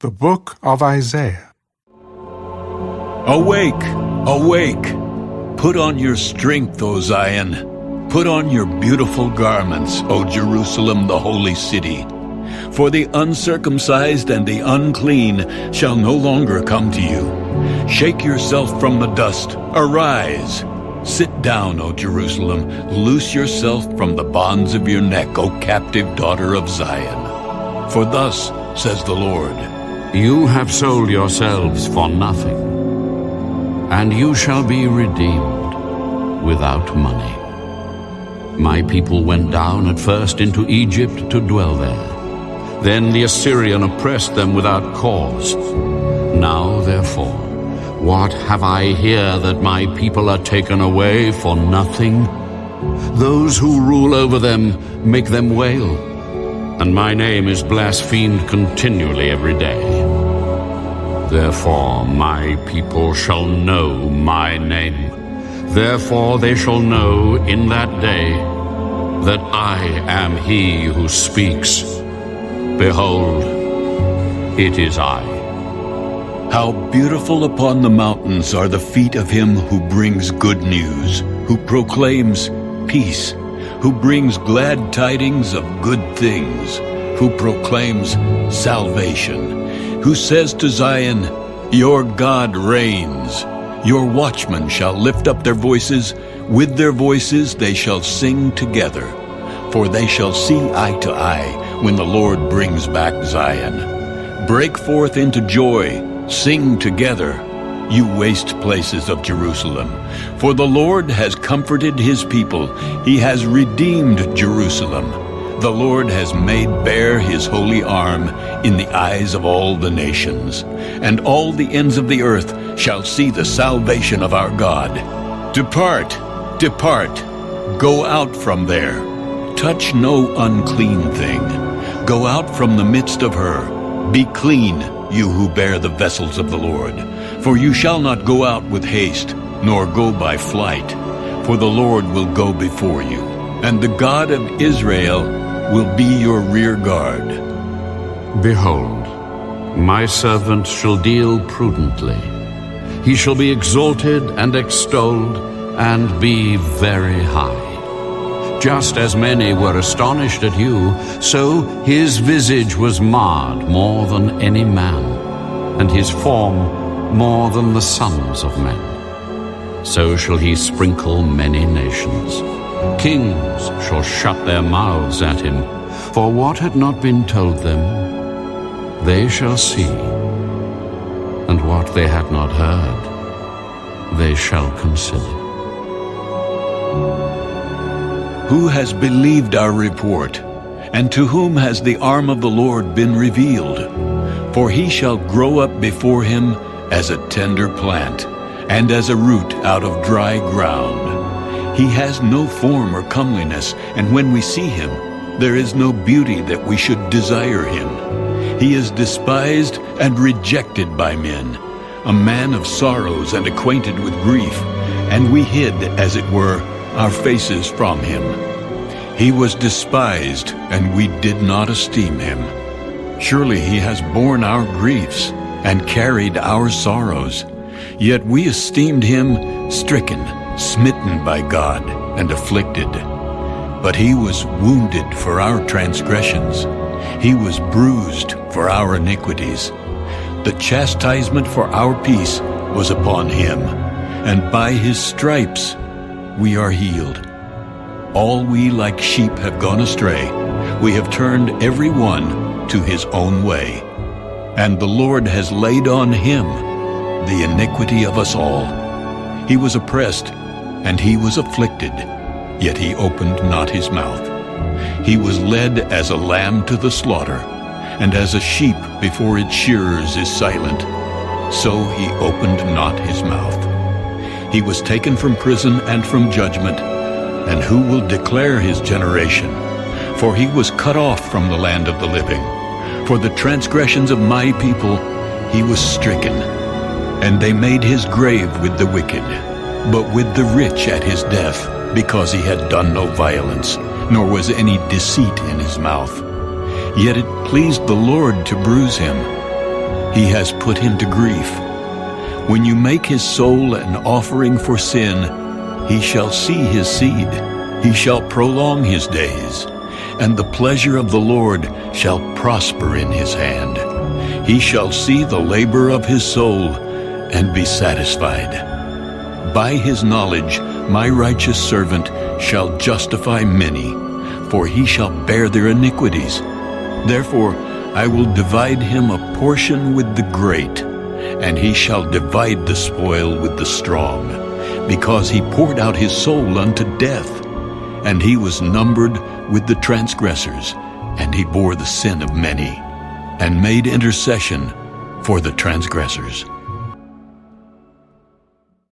The Book of Isaiah. Awake, awake! Put on your strength, O Zion. Put on your beautiful garments, O Jerusalem, the holy city. For the uncircumcised and the unclean shall no longer come to you. Shake yourself from the dust. Arise. Sit down, O Jerusalem. Loose yourself from the bonds of your neck, O captive daughter of Zion. For thus says the Lord, You have sold yourselves for nothing, and you shall be redeemed without money. My people went down at first into Egypt to dwell there. Then the Assyrian oppressed them without cause. Now, therefore, what have I here that my people are taken away for nothing? Those who rule over them make them wail, and my name is blasphemed continually every day. Therefore my people shall know my name. Therefore they shall know in that day that I am he who speaks. Behold, it is I. How beautiful upon the mountains are the feet of him who brings good news, who proclaims peace, who brings glad tidings of good things, who proclaims salvation, who says to Zion, Your God reigns. Your watchmen shall lift up their voices. With their voices they shall sing together. For they shall see eye to eye when the Lord brings back Zion. Break forth into joy, sing together, you waste places of Jerusalem. For the Lord has comforted his people. He has redeemed Jerusalem. The Lord has made bare his holy arm in the eyes of all the nations. And all the ends of the earth shall see the salvation of our God. Depart, depart, go out from there. Touch no unclean thing. Go out from the midst of her. Be clean, you who bear the vessels of the Lord. For you shall not go out with haste, nor go by flight. For the Lord will go before you, and the God of Israel will be your rear guard. Behold, my servant shall deal prudently. He shall be exalted and extolled, and be very high. Just as many were astonished at you, so his visage was marred more than any man, and his form more than the sons of men. So shall he sprinkle many nations. Kings shall shut their mouths at him, for what had not been told them, they shall see, and what they had not heard, they shall consider. Who has believed our report, and to whom has the arm of the Lord been revealed? For he shall grow up before him as a tender plant, and as a root out of dry ground. He has no form or comeliness, and when we see him, there is no beauty that we should desire him. He is despised and rejected by men, a man of sorrows and acquainted with grief, and we hid, as it were, our faces from him. He was despised, and we did not esteem him. Surely he has borne our griefs and carried our sorrows. Yet we esteemed him stricken, smitten by God, and afflicted. But he was wounded for our transgressions. He was bruised for our iniquities. The chastisement for our peace was upon him, and by his stripes we are healed. All we like sheep have gone astray. We have turned every one to his own way. And the Lord has laid on him the iniquity of us all. He was oppressed, and he was afflicted, yet he opened not his mouth. He was led as a lamb to the slaughter, and as a sheep before its shearers is silent, so he opened not his mouth. He was taken from prison and from judgment, and who will declare his generation? For he was cut off from the land of the living. For the transgressions of my people he was stricken, and they made his grave with the wicked, but with the rich at his death, because he had done no violence, nor was any deceit in his mouth. Yet it pleased the Lord to bruise him. he has put him to grief. When you make his soul an offering for sin, he shall see his seed, he shall prolong his days, and the pleasure of the Lord shall prosper in his hand. He shall see the labor of his soul and be satisfied. By his knowledge my righteous servant shall justify many, for he shall bear their iniquities. Therefore I will divide him a portion with the great, and he shall divide the spoil with the strong, because he poured out his soul unto death, and he was numbered with the transgressors, and he bore the sin of many, and made intercession for the transgressors.